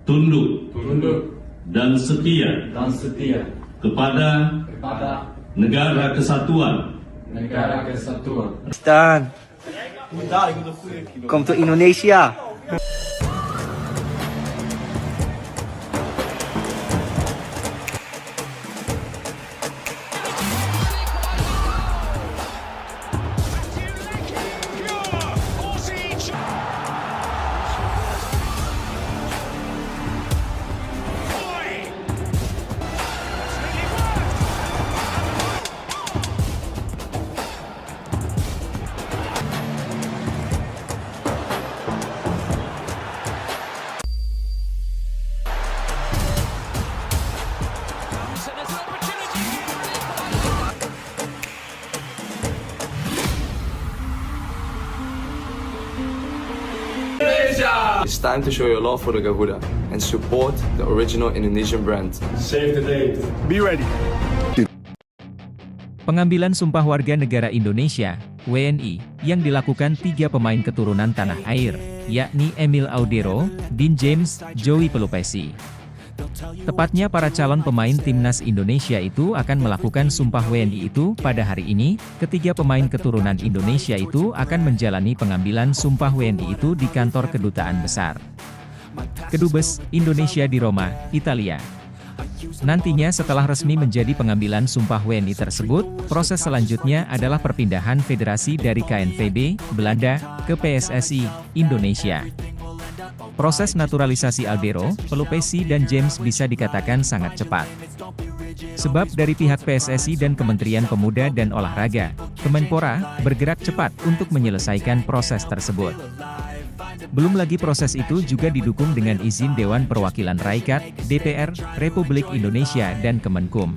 tunduk, tunduk dan setia dan setia kepada kepada negara kesatuan negara kesatuan Dan come to Indonesia. It's time to show your love for the Garuda and support the original Indonesian brand. save the date. Pengambilan sumpah warga negara Indonesia, WNI, yang dilakukan 3 pemain keturunan tanah air, yakni Emil Audero, Dean James, Joey Pelupesi. Tepatnya para calon pemain timnas Indonesia itu akan melakukan sumpah WNI itu pada hari ini. Ketiga pemain keturunan Indonesia itu akan menjalani pengambilan sumpah WNI itu di kantor kedutaan besar Kedubes Indonesia di Roma, Italia. Nantinya setelah resmi menjadi pengambilan sumpah WNI tersebut, proses selanjutnya adalah perpindahan federasi dari KNVB, Belanda, ke PSSI, Indonesia. Proses naturalisasi Audero, Pelupesi dan James bisa dikatakan sangat cepat. Sebab dari pihak PSSI dan Kementerian Pemuda dan Olahraga, Kemenpora, bergerak cepat untuk menyelesaikan proses tersebut. Belum lagi proses itu juga didukung dengan izin Dewan Perwakilan Rakyat, DPR, Republik Indonesia dan Kemenkum.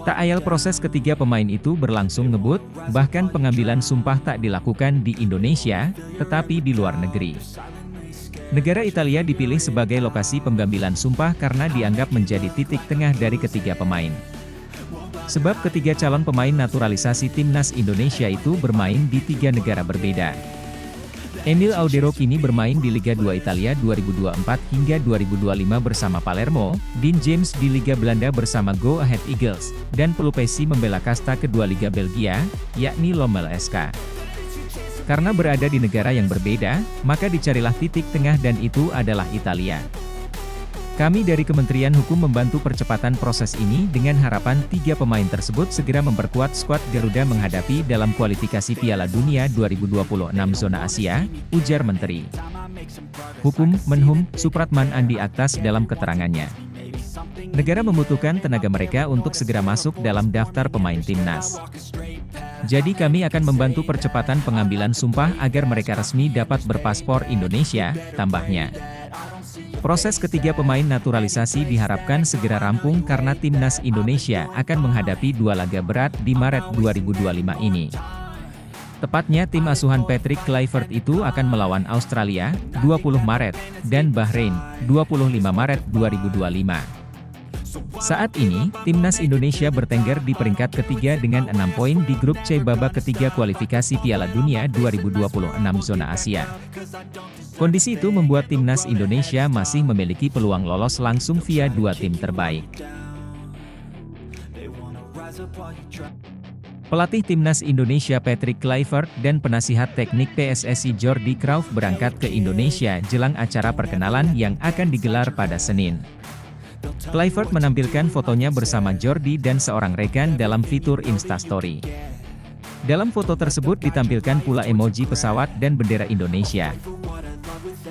Tak ayal proses ketiga pemain itu berlangsung ngebut, bahkan pengambilan sumpah tak dilakukan di Indonesia, tetapi di luar negeri. Negara Italia dipilih sebagai lokasi pengambilan sumpah karena dianggap menjadi titik tengah dari ketiga pemain. Sebab ketiga calon pemain naturalisasi timnas Indonesia itu bermain di 3 negara berbeda. Emil Audero kini bermain di Liga 2 Italia 2024 hingga 2025 bersama Palermo, Dean James di Liga Belanda bersama Go Ahead Eagles, dan Pelupesi membela kasta kedua Liga Belgia, yakni Lommel SK. Karena berada di negara yang berbeda, maka dicarilah titik tengah dan itu adalah Italia. Kami dari Kementerian Hukum membantu percepatan proses ini dengan harapan 3 pemain tersebut segera memperkuat skuad Garuda menghadapi dalam kualifikasi Piala Dunia 2026 zona Asia, ujar Menteri Hukum, Menhum, Supratman Andi Aktas dalam keterangannya. Negara membutuhkan tenaga mereka untuk segera masuk dalam daftar pemain timnas. Jadi kami akan membantu percepatan pengambilan sumpah agar mereka resmi dapat berpaspor Indonesia, tambahnya. Proses ketiga pemain naturalisasi diharapkan segera rampung karena timnas Indonesia akan menghadapi 2 laga berat di Maret 2025 ini. Tepatnya tim asuhan Patrick Kluivert itu akan melawan Australia, 20 Maret, dan Bahrain, 25 Maret 2025. Saat ini, timnas Indonesia bertengger di peringkat ketiga dengan 6 poin di grup C babak ketiga kualifikasi Piala Dunia 2026 zona Asia. Kondisi itu membuat timnas Indonesia masih memiliki peluang lolos langsung via 2 tim terbaik. Pelatih timnas Indonesia Patrick Kluivert dan penasihat teknik PSSI Jordi Crauyff berangkat ke Indonesia jelang acara perkenalan yang akan digelar pada Senin. Kluivert menampilkan fotonya bersama Jordi dan seorang rekan dalam fitur Instastory. Dalam foto tersebut ditampilkan pula emoji pesawat dan bendera Indonesia.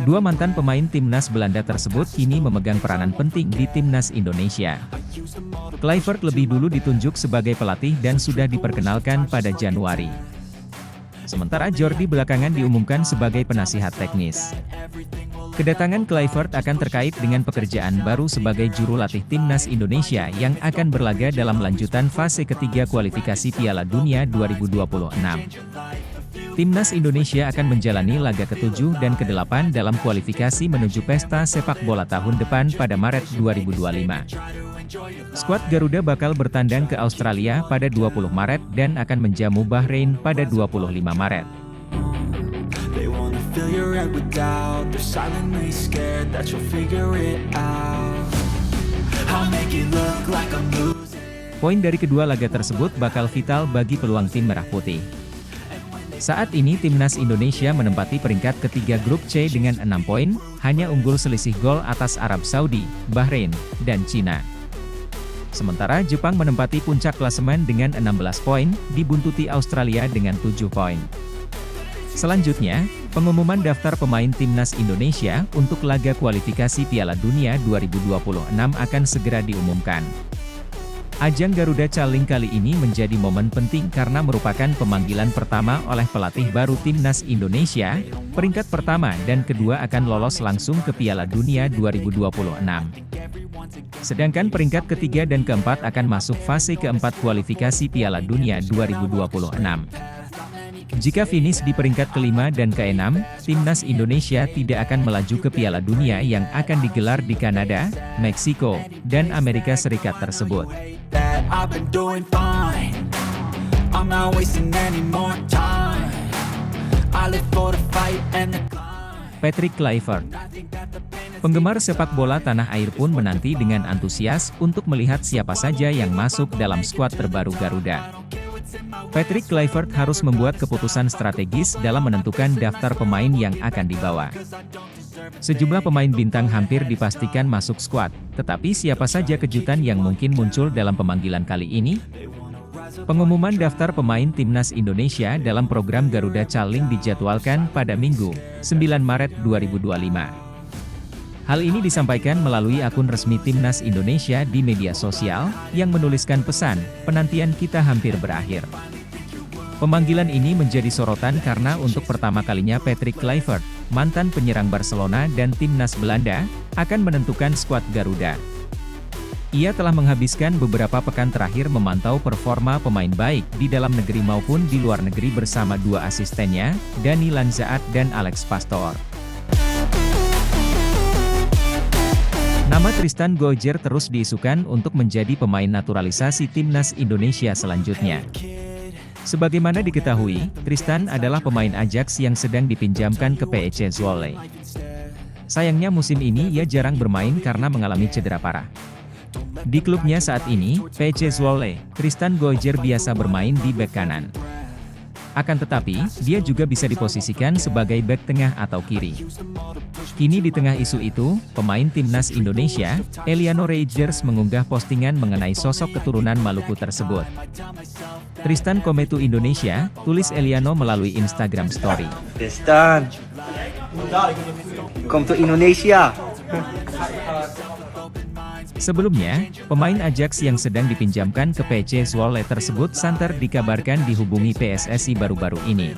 2 mantan pemain timnas Belanda tersebut kini memegang peranan penting di timnas Indonesia. Kluivert lebih dulu ditunjuk sebagai pelatih dan sudah diperkenalkan pada Januari. Sementara Jordi belakangan diumumkan sebagai penasihat teknis. Kedatangan Kluivert akan terkait dengan pekerjaan baru sebagai juru latih timnas Indonesia yang akan berlaga dalam lanjutan fase ketiga kualifikasi Piala Dunia 2026. Timnas Indonesia akan menjalani laga ke-7 dan ke-8 dalam kualifikasi menuju pesta sepak bola tahun depan pada Maret 2025. Skuad Garuda bakal bertandang ke Australia pada 20 Maret dan akan menjamu Bahrain pada 25 Maret. fill your head with doubt. They're silently scared that you'll figure it out. I'll make it look like I'm losing. Poin dari kedua laga tersebut bakal vital bagi peluang tim Merah Putih. Saat ini Timnas Indonesia menempati peringkat ketiga grup C dengan 6 poin, hanya unggul selisih gol atas Arab Saudi, Bahrain, dan Cina. Sementara Jepang menempati puncak klasemen dengan 16 poin, dibuntuti Australia dengan 7 poin. Selanjutnya, pengumuman daftar pemain Timnas Indonesia untuk laga kualifikasi Piala Dunia 2026 akan segera diumumkan. Ajang Garuda Challenge kali ini menjadi momen penting karena merupakan pemanggilan pertama oleh pelatih baru Timnas Indonesia, peringkat pertama dan kedua akan lolos langsung ke Piala Dunia 2026. Sedangkan peringkat ketiga dan keempat akan masuk fase keempat kualifikasi Piala Dunia 2026. Jika finish di peringkat kelima dan keenam, Timnas Indonesia tidak akan melaju ke Piala Dunia yang akan digelar di Kanada, Meksiko, dan Amerika Serikat tersebut. That I've been doing fine. I'm not wasting any more time. I live for the fight and the climb. Patrick Kluivert. Penggemar sepak bola tanah air pun menanti dengan antusias untuk melihat siapa saja yang masuk dalam skuad terbaru Garuda. Patrick Kluivert harus membuat keputusan strategis dalam menentukan daftar pemain yang akan dibawa. Sejumlah pemain bintang hampir dipastikan masuk skuad, tetapi siapa saja kejutan yang mungkin muncul dalam pemanggilan kali ini? Pengumuman daftar pemain Timnas Indonesia dalam program Garuda Challenge dijadwalkan pada Minggu, 9 Maret 2025. Hal ini disampaikan melalui akun resmi Timnas Indonesia di media sosial, yang menuliskan pesan, penantian kita hampir berakhir. Pemanggilan ini menjadi sorotan karena untuk pertama kalinya Patrick Kluivert, mantan penyerang Barcelona dan Timnas Belanda, akan menentukan skuad Garuda. Ia telah menghabiskan beberapa pekan terakhir memantau performa pemain baik di dalam negeri maupun di luar negeri bersama dua asistennya, Dani Lanzaat dan Alex Pastor. Nama Tristan Gojjer terus diisukan untuk menjadi pemain naturalisasi Timnas Indonesia selanjutnya. Sebagaimana diketahui, Tristan adalah pemain Ajax yang sedang dipinjamkan ke PEC Zwolle. Sayangnya musim ini ia jarang bermain karena mengalami cedera parah. Di klubnya saat ini, PEC Zwolle, Tristan Gojjer biasa bermain di bek kanan. Akan tetapi, dia juga bisa diposisikan sebagai bek tengah atau kiri. Kini di tengah isu itu, pemain Timnas Indonesia, Eliano Reijers mengunggah postingan mengenai sosok keturunan Maluku tersebut. Tristan Kometu Indonesia, tulis Eliano melalui Instagram Story. Tristan, come to Indonesia. Sebelumnya, pemain Ajax yang sedang dipinjamkan ke PEC Zwolle tersebut santer dikabarkan dihubungi PSSI baru-baru ini.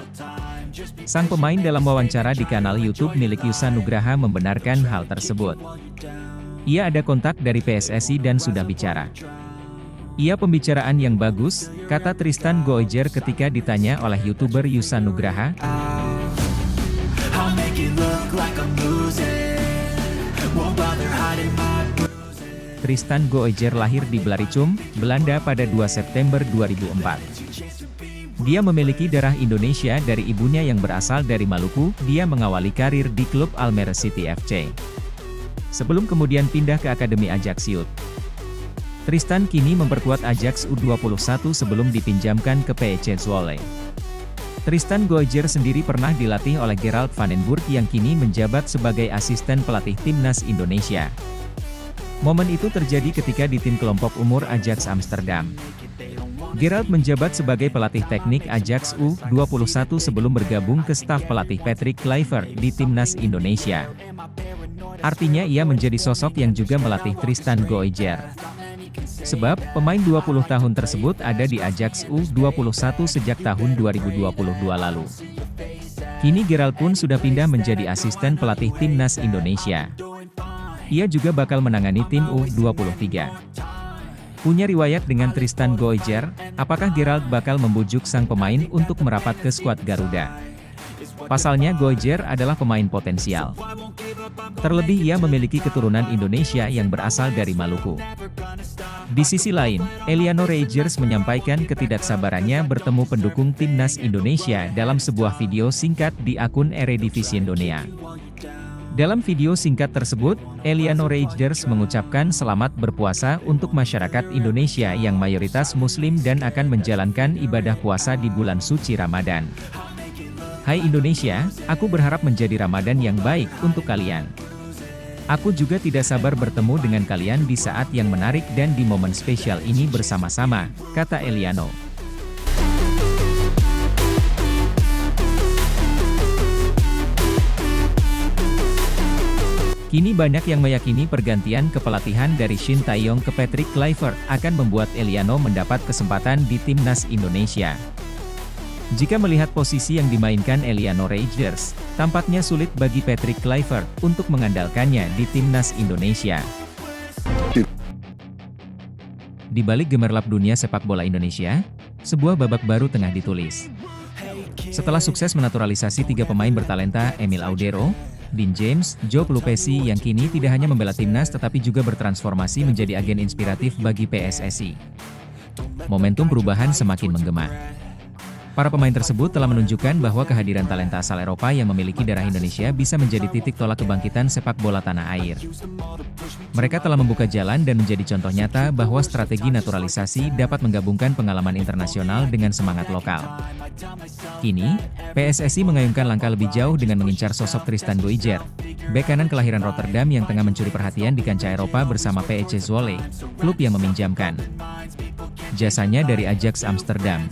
Sang pemain dalam wawancara di kanal YouTube milik Yusa Nugraha membenarkan hal tersebut. Ia ada kontak dari PSSI dan sudah bicara. Ia pembicaraan yang bagus, kata Tristan Gojjer ketika ditanya oleh YouTuber Yusa Nugraha. I'll make it look like I'm losing. Won't bother hiding my Tristan Gojjer lahir di Blaricum, Belanda pada 2 September 2004. Dia memiliki darah Indonesia dari ibunya yang berasal dari Maluku. Dia mengawali karir di klub Almere City FC. Sebelum kemudian pindah ke Akademi Ajax Youth. Tristan kini memperkuat Ajax U21 sebelum dipinjamkan ke PEC Zwolle. Tristan Gojjer sendiri pernah dilatih oleh Gerald van den Burg yang kini menjabat sebagai asisten pelatih Timnas Indonesia. Momen itu terjadi ketika di tim kelompok umur Ajax Amsterdam. Gerald menjabat sebagai pelatih teknik Ajax U21 sebelum bergabung ke staf pelatih Patrick Kluivert di Timnas Indonesia. Artinya ia menjadi sosok yang juga melatih Tristan Gojjer. Sebab, pemain 20 tahun tersebut ada di Ajax U21 sejak tahun 2022 lalu. Kini Gerald pun sudah pindah menjadi asisten pelatih Timnas Indonesia. Ia juga bakal menangani tim U23. Punya riwayat dengan Tristan Gojjer, apakah Gerald bakal membujuk sang pemain untuk merapat ke skuad Garuda? Pasalnya Gojjer adalah pemain potensial. Terlebih ia memiliki keturunan Indonesia yang berasal dari Maluku. Di sisi lain, Eliano Rogers menyampaikan ketidaksabarannya bertemu pendukung timnas Indonesia dalam sebuah video singkat di akun Eredivisie Indonesia. Dalam video singkat tersebut, Eliano Rogers mengucapkan selamat berpuasa untuk masyarakat Indonesia yang mayoritas Muslim dan akan menjalankan ibadah puasa di bulan suci Ramadan. Hai Indonesia, aku berharap menjadi Ramadan yang baik untuk kalian. Aku juga tidak sabar bertemu dengan kalian di saat yang menarik dan di momen spesial ini bersama-sama, kata Eliano. Kini banyak yang meyakini pergantian kepelatihan dari Shin Tae-yong ke Patrick Kluivert akan membuat Eliano mendapat kesempatan di timnas Indonesia. Jika melihat posisi yang dimainkan Eliano Rogers, tampaknya sulit bagi Patrick Kluivert untuk mengandalkannya di timnas Indonesia. Di balik gemerlap dunia sepak bola Indonesia, sebuah babak baru tengah ditulis. Setelah sukses menaturalisasi 3 pemain bertalenta Emil Audero, Dean James, Joe Pelupesi yang kini tidak hanya membela timnas tetapi juga bertransformasi menjadi agen inspiratif bagi PSSI. Momentum perubahan semakin menggema. Para pemain tersebut telah menunjukkan bahwa kehadiran talenta asal Eropa yang memiliki darah Indonesia bisa menjadi titik tolak kebangkitan sepak bola tanah air. Mereka telah membuka jalan dan menjadi contoh nyata bahwa strategi naturalisasi dapat menggabungkan pengalaman internasional dengan semangat lokal. Kini, PSSI mengayunkan langkah lebih jauh dengan mengincar sosok Tristan Goijer, bek kanan kelahiran Rotterdam yang tengah mencuri perhatian di kancah Eropa bersama PEC Zwolle, klub yang meminjamkan jasanya dari Ajax Amsterdam.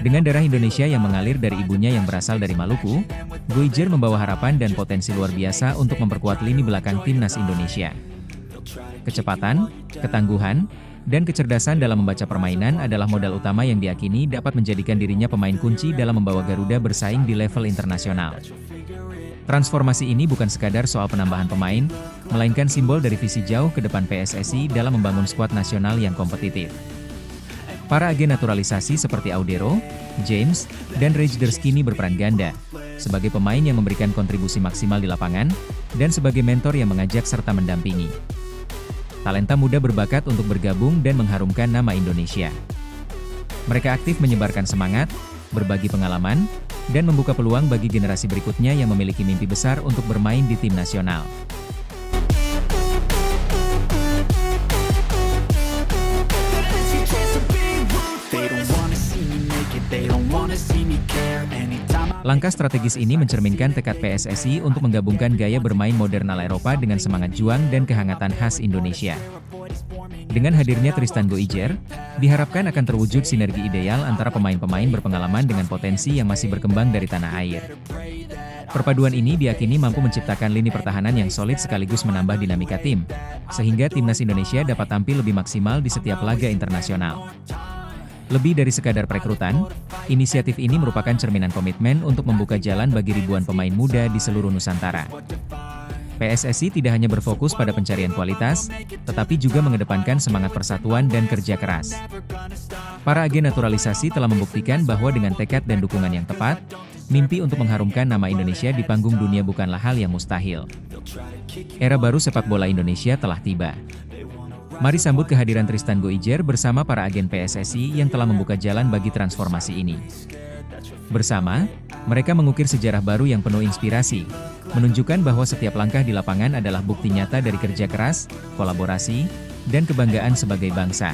Dengan darah Indonesia yang mengalir dari ibunya yang berasal dari Maluku, Goijer membawa harapan dan potensi luar biasa untuk memperkuat lini belakang timnas Indonesia. Kecepatan, ketangguhan, dan kecerdasan dalam membaca permainan adalah modal utama yang diyakini dapat menjadikan dirinya pemain kunci dalam membawa Garuda bersaing di level internasional. Transformasi ini bukan sekadar soal penambahan pemain, melainkan simbol dari visi jauh ke depan PSSI dalam membangun skuad nasional yang kompetitif. Para agen naturalisasi seperti Audero, James, dan Rogers kini berperan ganda, sebagai pemain yang memberikan kontribusi maksimal di lapangan, dan sebagai mentor yang mengajak serta mendampingi talenta muda berbakat untuk bergabung dan mengharumkan nama Indonesia. Mereka aktif menyebarkan semangat, berbagi pengalaman, dan membuka peluang bagi generasi berikutnya yang memiliki mimpi besar untuk bermain di tim nasional. Langkah strategis ini mencerminkan tekad PSSI untuk menggabungkan gaya bermain modern ala Eropa dengan semangat juang dan kehangatan khas Indonesia. Dengan hadirnya Tristan Goijer, diharapkan akan terwujud sinergi ideal antara pemain-pemain berpengalaman dengan potensi yang masih berkembang dari tanah air. Perpaduan ini diyakini mampu menciptakan lini pertahanan yang solid sekaligus menambah dinamika tim, sehingga timnas Indonesia dapat tampil lebih maksimal di setiap laga internasional. Lebih dari sekadar perekrutan, inisiatif ini merupakan cerminan komitmen untuk membuka jalan bagi ribuan pemain muda di seluruh Nusantara. PSSI tidak hanya berfokus pada pencarian kualitas, tetapi juga mengedepankan semangat persatuan dan kerja keras. Para agen naturalisasi telah membuktikan bahwa dengan tekad dan dukungan yang tepat, mimpi untuk mengharumkan nama Indonesia di panggung dunia bukanlah hal yang mustahil. Era baru sepak bola Indonesia telah tiba. Mari sambut kehadiran Tristan Goijer bersama para agen PSSI yang telah membuka jalan bagi transformasi ini. Bersama, mereka mengukir sejarah baru yang penuh inspirasi, menunjukkan bahwa setiap langkah di lapangan adalah bukti nyata dari kerja keras, kolaborasi, dan kebanggaan sebagai bangsa.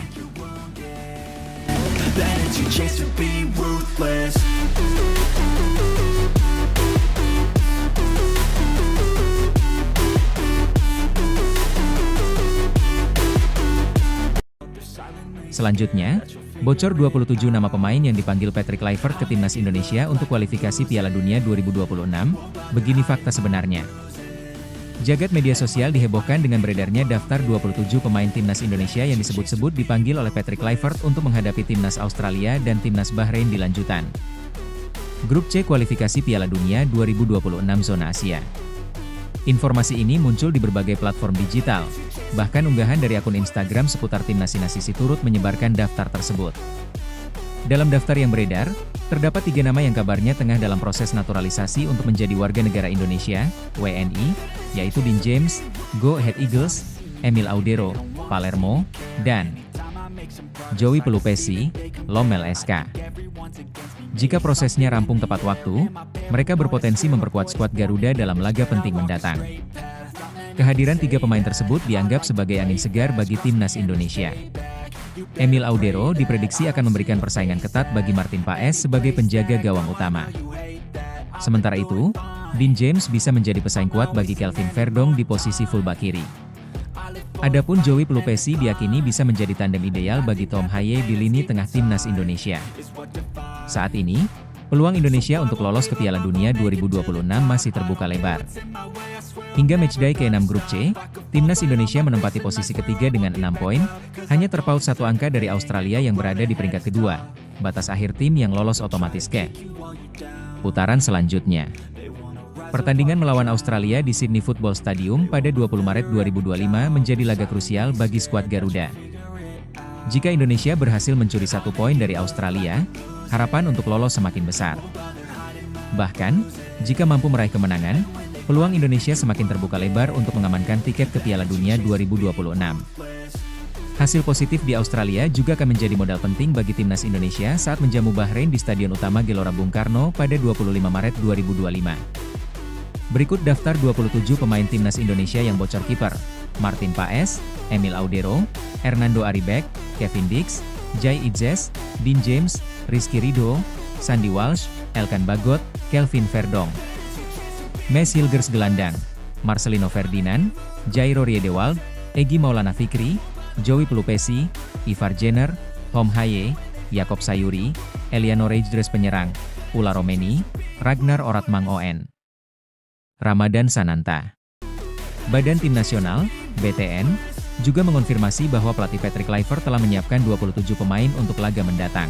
Selanjutnya, bocor 27 nama pemain yang dipanggil Patrick Kluivert ke timnas Indonesia untuk kualifikasi Piala Dunia 2026, begini fakta sebenarnya. Jagat media sosial dihebohkan dengan beredarnya daftar 27 pemain timnas Indonesia yang disebut-sebut dipanggil oleh Patrick Kluivert untuk menghadapi timnas Australia dan timnas Bahrain di lanjutan Grup C kualifikasi Piala Dunia 2026 zona Asia. Informasi ini muncul di berbagai platform digital, bahkan unggahan dari akun Instagram seputar timnas Indonesia turut menyebarkan daftar tersebut. Dalam daftar yang beredar, terdapat 3 nama yang kabarnya tengah dalam proses naturalisasi untuk menjadi warga negara Indonesia, WNI, yaitu Dean James, Go Ahead Eagles, Emil Audero, Palermo, dan Joey Pelupesi, Lommel SK. Jika prosesnya rampung tepat waktu, mereka berpotensi memperkuat skuad Garuda dalam laga penting mendatang. Kehadiran 3 pemain tersebut dianggap sebagai angin segar bagi timnas Indonesia. Emil Audero diprediksi akan memberikan persaingan ketat bagi Martin Paes sebagai penjaga gawang utama. Sementara itu, Dean James bisa menjadi pesaing kuat bagi Kelvin Verdong di posisi fullback kiri. Adapun Joey Pelupesi diyakini bisa menjadi tandem ideal bagi Tom Haye di lini tengah timnas Indonesia. Saat ini, peluang Indonesia untuk lolos ke Piala Dunia 2026 masih terbuka lebar. Hingga matchday ke-6 grup C, timnas Indonesia menempati posisi ketiga dengan 6 poin, hanya terpaut 1 angka dari Australia yang berada di peringkat kedua, batas akhir tim yang lolos otomatis ke putaran selanjutnya. Pertandingan melawan Australia di Sydney Football Stadium pada 20 Maret 2025 menjadi laga krusial bagi skuad Garuda. Jika Indonesia berhasil mencuri 1 poin dari Australia, harapan untuk lolos semakin besar. Bahkan, jika mampu meraih kemenangan, peluang Indonesia semakin terbuka lebar untuk mengamankan tiket ke Piala Dunia 2026. Hasil positif di Australia juga akan menjadi modal penting bagi timnas Indonesia saat menjamu Bahrain di Stadion Utama Gelora Bung Karno pada 25 Maret 2025. Berikut daftar 27 pemain timnas Indonesia yang bocor kiper: Martin Paes, Emil Audero, Hernando Aribek, Kevin Dix, Jai Idzes, Dean James, Rizky Ridho, Sandy Walsh, Elkan Bagot, Kelvin Verdong. Mes Hilgers gelandang: Marcelino Ferdinand, Jairo Riedewald, Egy Maulana Fikri, Joey Pelupesi, Ivar Jenner, Tom Haye, Yakob Sayuri, Eliano Rejdres penyerang, Ula Romeni, Ragnar Oratmang ON. Ramadan Sananta. Badan Tim Nasional, BTN, juga mengonfirmasi bahwa pelatih Patrick Kluivert telah menyiapkan 27 pemain untuk laga mendatang.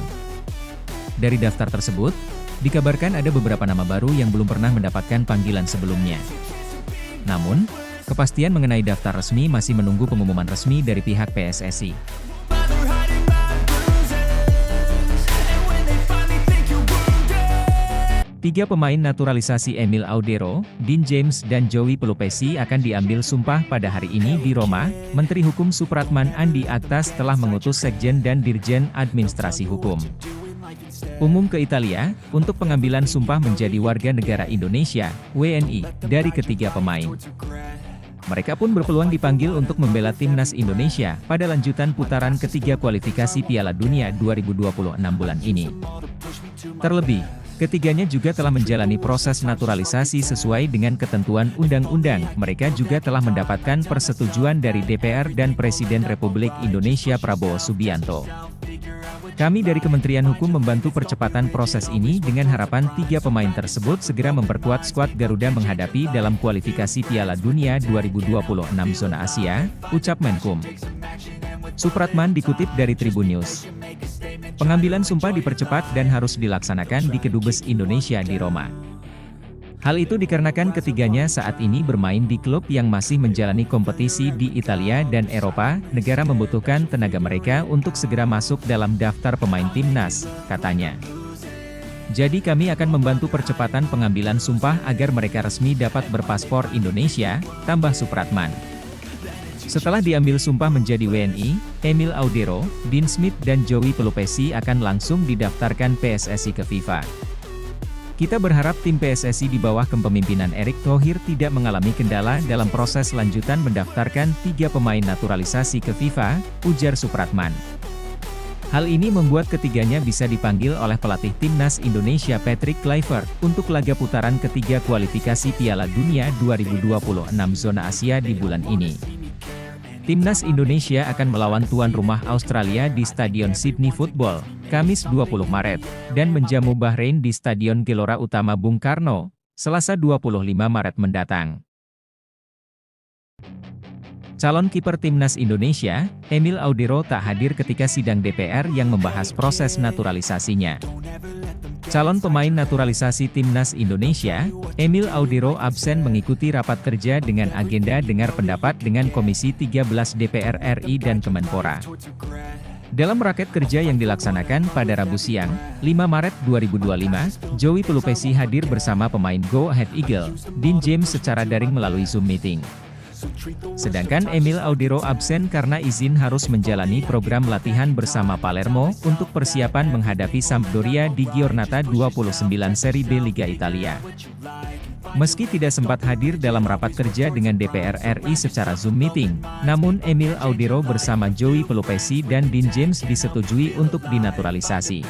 Dari daftar tersebut, dikabarkan ada beberapa nama baru yang belum pernah mendapatkan panggilan sebelumnya. Namun, kepastian mengenai daftar resmi masih menunggu pengumuman resmi dari pihak PSSI. Tiga pemain naturalisasi Emil Audero, Dean James dan Joey Pelupesi akan diambil sumpah pada hari ini di Roma. Menteri Hukum Supratman Andi Aktas telah mengutus Sekjen dan Dirjen Administrasi Hukum Umum ke Italia, untuk pengambilan sumpah menjadi warga negara Indonesia, WNI, dari ketiga pemain. Mereka pun berpeluang dipanggil untuk membela timnas Indonesia pada lanjutan putaran ketiga kualifikasi Piala Dunia 2026 bulan ini. Terlebih, ketiganya juga telah menjalani proses naturalisasi sesuai dengan ketentuan undang-undang. Mereka juga telah mendapatkan persetujuan dari DPR dan Presiden Republik Indonesia Prabowo Subianto. Kami dari Kementerian Hukum membantu percepatan proses ini dengan harapan tiga pemain tersebut segera memperkuat skuad Garuda menghadapi dalam kualifikasi Piala Dunia 2026 zona Asia, ucap Menkum Supratman dikutip dari Tribun News. Pengambilan sumpah dipercepat dan harus dilaksanakan di Kedubes Indonesia di Roma. Hal itu dikarenakan ketiganya saat ini bermain di klub yang masih menjalani kompetisi di Italia dan Eropa. Negara membutuhkan tenaga mereka untuk segera masuk dalam daftar pemain timnas, katanya. Jadi kami akan membantu percepatan pengambilan sumpah agar mereka resmi dapat berpaspor Indonesia, tambah Supratman. Setelah diambil sumpah menjadi WNI, Emil Audero, Dean Smith dan Joey Pelupesi akan langsung didaftarkan PSSI ke FIFA. Kita berharap tim PSSI di bawah kepemimpinan Erick Thohir tidak mengalami kendala dalam proses lanjutan mendaftarkan tiga pemain naturalisasi ke FIFA, ujar Supratman. Hal ini membuat ketiganya bisa dipanggil oleh pelatih timnas Indonesia Patrick Kluivert untuk laga putaran ketiga kualifikasi Piala Dunia 2026 zona Asia di bulan ini. Timnas Indonesia akan melawan tuan rumah Australia di Stadion Sydney Football, Kamis 20 Maret, dan menjamu Bahrain di Stadion Gelora Utama Bung Karno, Selasa 25 Maret mendatang. Calon kiper timnas Indonesia, Emil Audero tak hadir ketika sidang DPR yang membahas proses naturalisasinya. Calon pemain naturalisasi timnas Indonesia, Emil Audero absen mengikuti rapat kerja dengan agenda dengar pendapat dengan Komisi 13 DPR RI dan Kemenpora. Dalam raket kerja yang dilaksanakan pada Rabu siang, 5 Maret 2025, Joey Pelupesi hadir bersama pemain Go Ahead Eagle, Dean James secara daring melalui Zoom meeting. Sedangkan Emil Audero absen karena izin harus menjalani program latihan bersama Palermo untuk persiapan menghadapi Sampdoria di Giornata 29 Serie B Liga Italia. Meski tidak sempat hadir dalam rapat kerja dengan DPR RI secara Zoom meeting, namun Emil Audero bersama Joey Pelupesi dan Dean James disetujui untuk dinaturalisasi.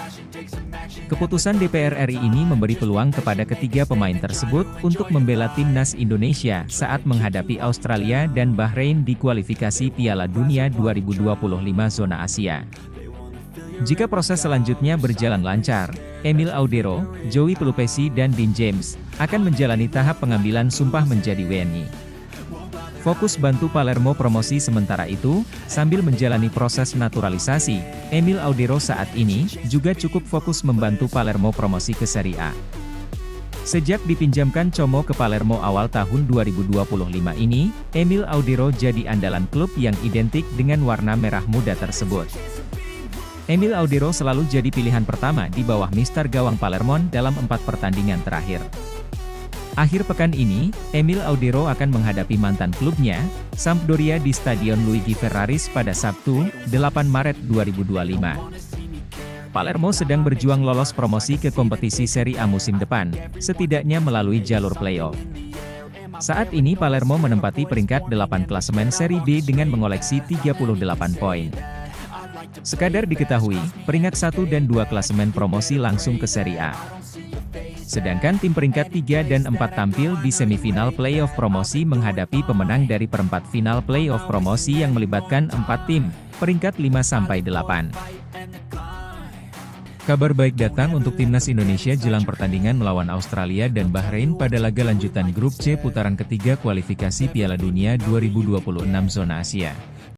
Keputusan DPR RI ini memberi peluang kepada ketiga pemain tersebut untuk membela timnas Indonesia saat menghadapi Australia dan Bahrain di kualifikasi Piala Dunia 2025 zona Asia. Jika proses selanjutnya berjalan lancar, Emil Audero, Joey Pelupesi dan Dean James akan menjalani tahap pengambilan sumpah menjadi WNI. Fokus bantu Palermo promosi sementara itu, sambil menjalani proses naturalisasi, Emil Audero saat ini juga cukup fokus membantu Palermo promosi ke Serie A. Sejak dipinjamkan Como ke Palermo awal tahun 2025 ini, Emil Audero jadi andalan klub yang identik dengan warna merah muda tersebut. Emil Audero selalu jadi pilihan pertama di bawah mister gawang Palermo dalam 4 pertandingan terakhir. Akhir pekan ini, Emil Audero akan menghadapi mantan klubnya, Sampdoria di Stadion Luigi Ferraris pada Sabtu, 8 Maret 2025. Palermo sedang berjuang lolos promosi ke kompetisi Serie A musim depan, setidaknya melalui jalur playoff. Saat ini Palermo menempati peringkat 8 klasemen Serie B dengan mengoleksi 38 poin. Sekadar diketahui, peringkat 1 dan 2 klasemen promosi langsung ke Serie A. Sedangkan tim peringkat 3 dan 4 tampil di semifinal playoff promosi menghadapi pemenang dari perempat final playoff promosi yang melibatkan 4 tim, peringkat 5-8. Kabar baik datang untuk timnas Indonesia jelang pertandingan melawan Australia dan Bahrain pada laga lanjutan grup C putaran ketiga kualifikasi Piala Dunia 2026 zona Asia.